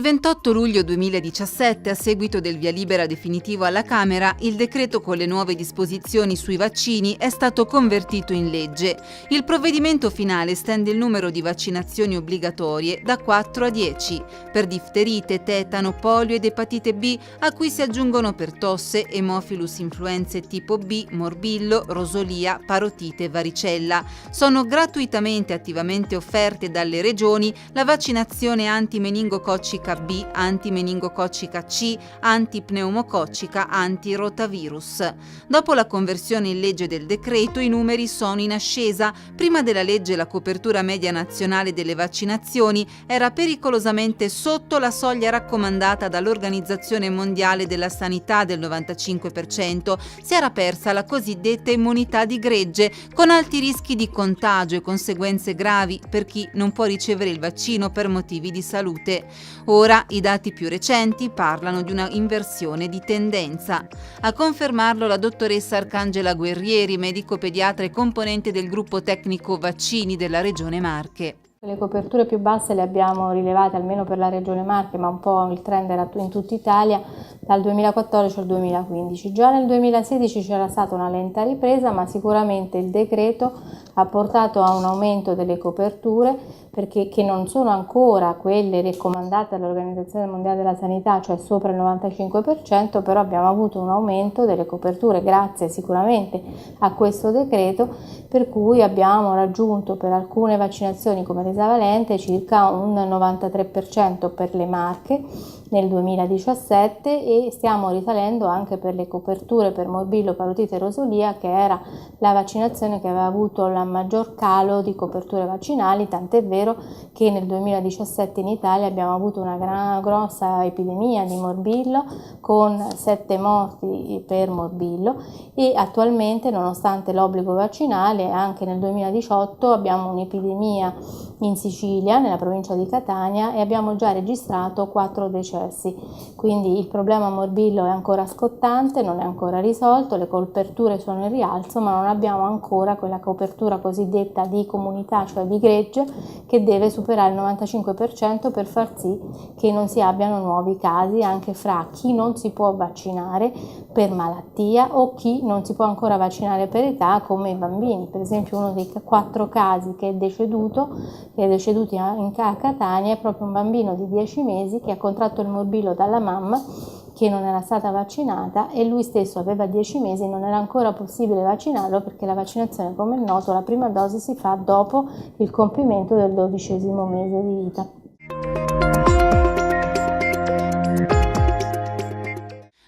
Il 28 luglio 2017, a seguito del via libera definitivo alla Camera, il decreto con le nuove disposizioni sui vaccini è stato convertito in legge. Il provvedimento finale estende il numero di vaccinazioni obbligatorie da 4 a 10, per difterite, tetano, polio ed epatite B, a cui si aggiungono per tosse, Haemophilus influenzae tipo B, morbillo, rosolia, parotite e varicella. Sono gratuitamente e attivamente offerte dalle regioni la vaccinazione antimeningococcica B, antimeningococcica C, antipneumococcica, antirotavirus. Dopo la conversione in legge del decreto, i numeri sono in ascesa. Prima della legge la copertura media nazionale delle vaccinazioni era pericolosamente sotto la soglia raccomandata dall'Organizzazione Mondiale della Sanità del 95%. Si era persa la cosiddetta immunità di gregge, con alti rischi di contagio e conseguenze gravi per chi non può ricevere il vaccino per motivi di salute. Ora i dati più recenti parlano di una inversione di tendenza. A confermarlo la dottoressa Arcangela Guerrieri, medico pediatra e componente del gruppo tecnico vaccini della Regione Marche. Le coperture più basse le abbiamo rilevate almeno per la Regione Marche, ma un po' il trend era in tutta Italia dal 2014 al 2015. Già nel 2016 c'era stata una lenta ripresa, ma sicuramente il decreto ha portato a un aumento delle coperture, perché che non sono ancora quelle raccomandate dall'Organizzazione Mondiale della Sanità, cioè sopra il 95%, però abbiamo avuto un aumento delle coperture grazie sicuramente a questo decreto, per cui abbiamo raggiunto per alcune vaccinazioni come l'esavalente circa un 93% per le Marche nel 2017 e stiamo risalendo anche per le coperture per morbillo, parotite e rosolia, che era la vaccinazione che aveva avuto il maggior calo di coperture vaccinali, tant'è vero che nel 2017 in Italia abbiamo avuto una grossa epidemia di morbillo con 7 morti per morbillo e attualmente, nonostante l'obbligo vaccinale, anche nel 2018 abbiamo un'epidemia in Sicilia, nella provincia di Catania, e abbiamo già registrato 4 decessi. Quindi il problema morbillo è ancora scottante, non è ancora risolto, le coperture sono in rialzo, ma non abbiamo ancora quella copertura cosiddetta di comunità, cioè di gregge, che deve superare il 95% per far sì che non si abbiano nuovi casi anche fra chi non si può vaccinare per malattia o chi non si può ancora vaccinare per età, come i bambini. Per esempio uno dei 4 casi che è deceduto a Catania è proprio un bambino di 10 mesi che ha contratto il morbillo dalla mamma che non era stata vaccinata e lui stesso aveva 10 mesi e non era ancora possibile vaccinarlo perché la vaccinazione, come è noto, la prima dose si fa dopo il compimento del 12° mese di vita.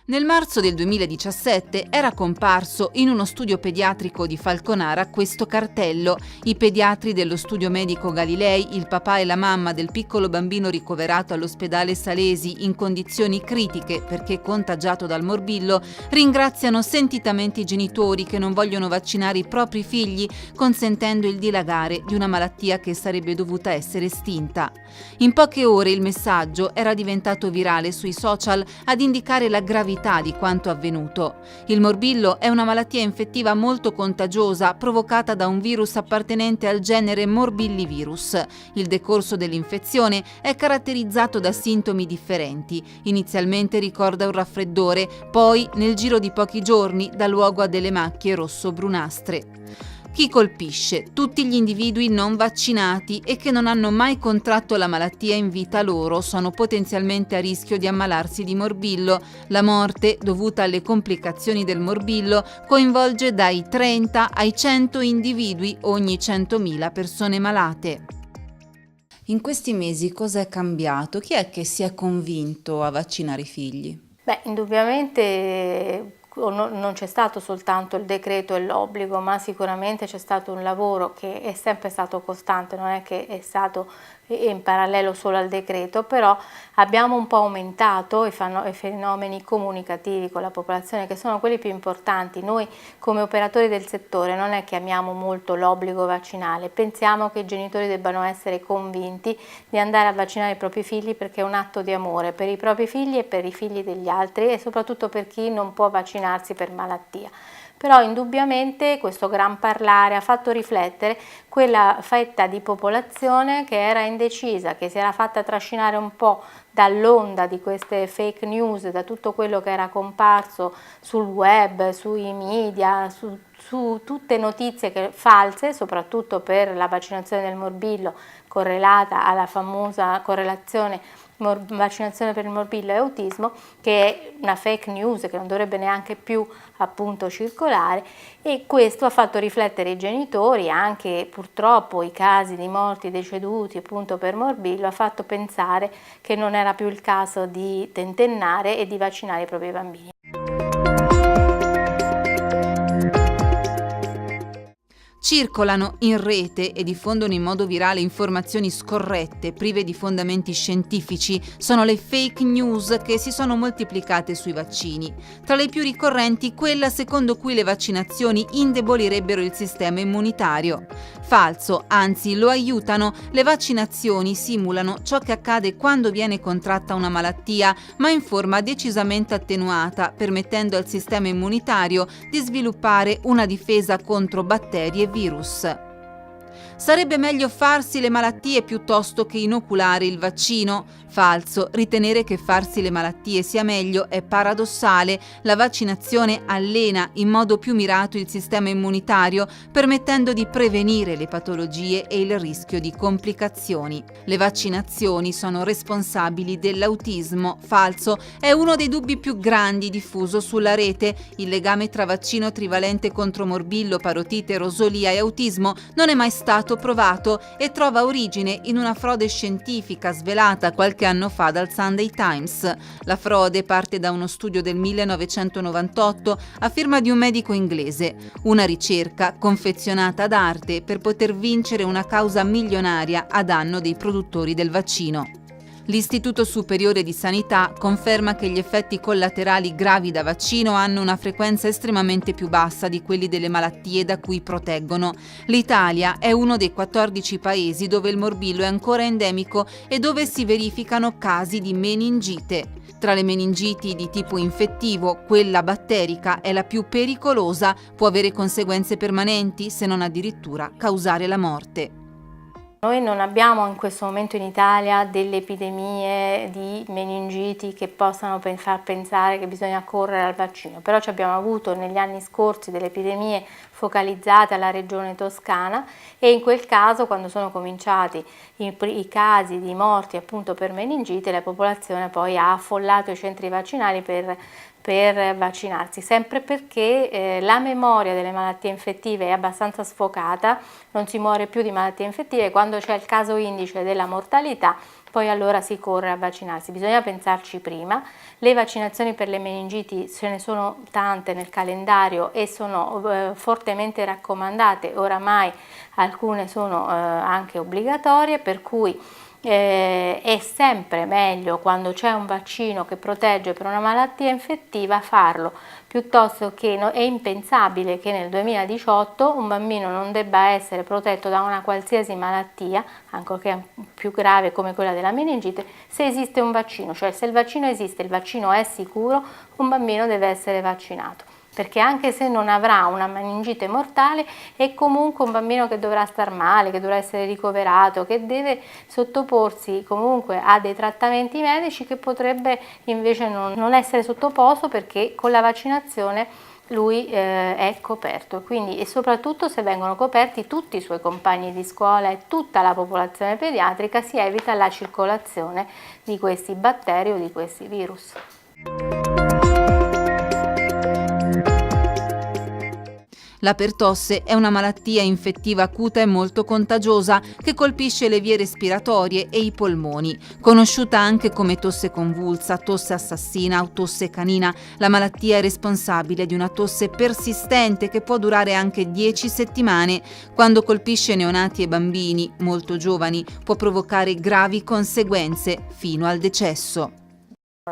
Nel marzo del 2017 era comparso in uno studio pediatrico di Falconara questo cartello: i pediatri dello studio medico Galilei, il papà e la mamma del piccolo bambino ricoverato all'ospedale Salesi in condizioni critiche perché contagiato dal morbillo, ringraziano sentitamente i genitori che non vogliono vaccinare i propri figli, consentendo il dilagare di una malattia che sarebbe dovuta essere estinta. In poche ore il messaggio era diventato virale sui social ad indicare la gravità di quanto avvenuto. Il morbillo è una malattia infettiva molto contagiosa provocata da un virus appartenente al genere Morbillivirus. Il decorso dell'infezione è caratterizzato da sintomi differenti. Inizialmente ricorda un raffreddore, poi nel giro di pochi giorni dà luogo a delle macchie rosso-brunastre. Chi colpisce? Tutti gli individui non vaccinati e che non hanno mai contratto la malattia in vita loro sono potenzialmente a rischio di ammalarsi di morbillo. La morte, dovuta alle complicazioni del morbillo, coinvolge dai 30 ai 100 individui ogni 100.000 persone malate. In questi mesi cosa è cambiato? Chi è che si è convinto a vaccinare i figli? Indubbiamente non c'è stato soltanto il decreto e l'obbligo, ma sicuramente c'è stato un lavoro che è sempre stato costante, non è che è stato in parallelo solo al decreto, però abbiamo un po' aumentato i fenomeni comunicativi con la popolazione, che sono quelli più importanti. Noi come operatori del settore non è che amiamo molto l'obbligo vaccinale, pensiamo che i genitori debbano essere convinti di andare a vaccinare i propri figli perché è un atto di amore per i propri figli e per i figli degli altri e soprattutto per chi non può vaccinarsi per malattia. però indubbiamente questo gran parlare ha fatto riflettere quella fetta di popolazione che era indecisa, che si era fatta trascinare un po' dall'onda di queste fake news, da tutto quello che era comparso sul web, sui media, su tutte notizie false, soprattutto per la vaccinazione del morbillo correlata alla famosa correlazione vaccinazione per il morbillo e autismo, che è una fake news che non dovrebbe neanche più appunto circolare, e questo ha fatto riflettere i genitori, anche purtroppo i casi di morti deceduti appunto per morbillo ha fatto pensare che non era più il caso di tentennare e di vaccinare i propri bambini. Circolano in rete e diffondono in modo virale informazioni scorrette, prive di fondamenti scientifici. Sono le fake news che si sono moltiplicate sui vaccini. Tra le più ricorrenti, quella secondo cui le vaccinazioni indebolirebbero il sistema immunitario. Falso, anzi lo aiutano. Le vaccinazioni simulano ciò che accade quando viene contratta una malattia, ma in forma decisamente attenuata, permettendo al sistema immunitario di sviluppare una difesa contro batteri e virus. Sarebbe meglio farsi le malattie piuttosto che inoculare il vaccino? Falso. Ritenere che farsi le malattie sia meglio è paradossale. La vaccinazione allena in modo più mirato il sistema immunitario, permettendo di prevenire le patologie e il rischio di complicazioni. Le vaccinazioni sono responsabili dell'autismo. Falso. È uno dei dubbi più grandi diffuso sulla rete. Il legame tra vaccino trivalente contro morbillo, parotite, rosolia e autismo non è mai stato provato e trova origine in una frode scientifica svelata qualche anno fa dal Sunday Times. La frode parte da uno studio del 1998 a firma di un medico inglese, una ricerca confezionata ad arte per poter vincere una causa milionaria a danno dei produttori del vaccino. L'Istituto Superiore di Sanità conferma che gli effetti collaterali gravi da vaccino hanno una frequenza estremamente più bassa di quelli delle malattie da cui proteggono. L'Italia è uno dei 14 paesi dove il morbillo è ancora endemico e dove si verificano casi di meningite. Tra le meningiti di tipo infettivo, quella batterica è la più pericolosa, può avere conseguenze permanenti, se non addirittura causare la morte. Noi non abbiamo in questo momento in Italia delle epidemie di meningiti che possano far pensare che bisogna correre al vaccino, però ci abbiamo avuto negli anni scorsi delle epidemie focalizzate alla regione Toscana, e in quel caso, quando sono cominciati i casi di morti appunto per meningite, la popolazione poi ha affollato i centri vaccinali per vaccinarsi, sempre perché la memoria delle malattie infettive è abbastanza sfocata, non si muore più di malattie infettive, quando c'è il caso indice della mortalità poi allora si corre a vaccinarsi. Bisogna pensarci prima. Le vaccinazioni per le meningiti ce ne sono tante nel calendario e sono fortemente raccomandate, oramai alcune sono anche obbligatorie, per cui è sempre meglio, quando c'è un vaccino che protegge per una malattia infettiva, farlo, piuttosto che è impensabile che nel 2018 un bambino non debba essere protetto da una qualsiasi malattia, ancorché più grave come quella della meningite, se esiste un vaccino. Cioè, se il vaccino esiste, il vaccino è sicuro, un bambino deve essere vaccinato, perché anche se non avrà una meningite mortale è comunque un bambino che dovrà star male, che dovrà essere ricoverato, che deve sottoporsi comunque a dei trattamenti medici che potrebbe invece non essere sottoposto, perché con la vaccinazione lui è coperto. Quindi, e soprattutto se vengono coperti tutti i suoi compagni di scuola e tutta la popolazione pediatrica, si evita la circolazione di questi batteri o di questi virus. La pertosse è una malattia infettiva acuta e molto contagiosa che colpisce le vie respiratorie e i polmoni. Conosciuta anche come tosse convulsa, tosse assassina o tosse canina, la malattia è responsabile di una tosse persistente che può durare anche 10 settimane. Quando colpisce neonati e bambini molto giovani, può provocare gravi conseguenze fino al decesso.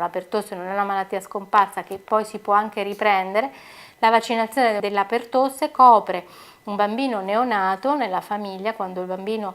La pertosse non è una malattia scomparsa che poi si può anche riprendere. La vaccinazione della pertosse copre un bambino neonato nella famiglia, quando il bambino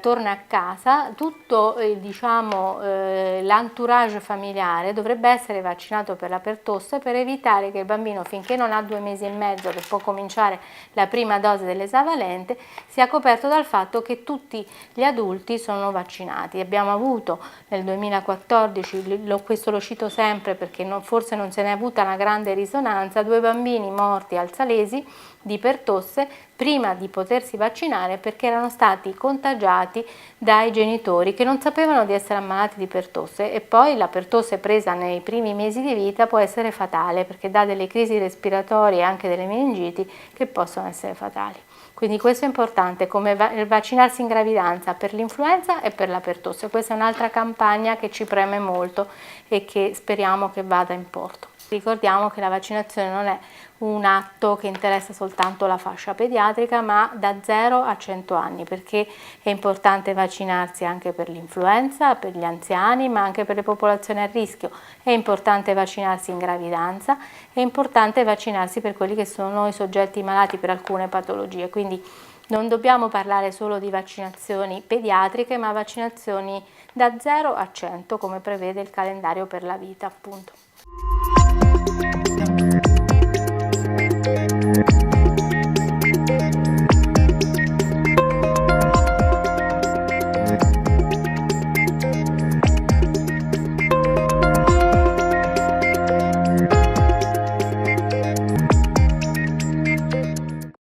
torna a casa, tutto l'entourage familiare dovrebbe essere vaccinato per la pertosse, per evitare che il bambino, finché non ha 2 mesi e mezzo, che può cominciare la prima dose dell'esavalente, sia coperto dal fatto che tutti gli adulti sono vaccinati. Abbiamo avuto nel 2014, questo lo cito sempre perché forse non se ne è avuta una grande risonanza, 2 bambini morti al Salesi di pertosse prima di potersi vaccinare perché erano stati contagiati dai genitori che non sapevano di essere ammalati di pertosse, e poi la pertosse presa nei primi mesi di vita può essere fatale perché dà delle crisi respiratorie e anche delle meningiti che possono essere fatali. Quindi questo è importante, come vaccinarsi in gravidanza per l'influenza e per la pertosse. Questa è un'altra campagna che ci preme molto e che speriamo che vada in porto. Ricordiamo che la vaccinazione non è un atto che interessa soltanto la fascia pediatrica, ma da 0 a 100 anni, perché è importante vaccinarsi anche per l'influenza, per gli anziani, ma anche per le popolazioni a rischio. È importante vaccinarsi in gravidanza, è importante vaccinarsi per quelli che sono i soggetti malati per alcune patologie. Quindi non dobbiamo parlare solo di vaccinazioni pediatriche, ma vaccinazioni da 0 a 100, come prevede il calendario per la vita, appunto.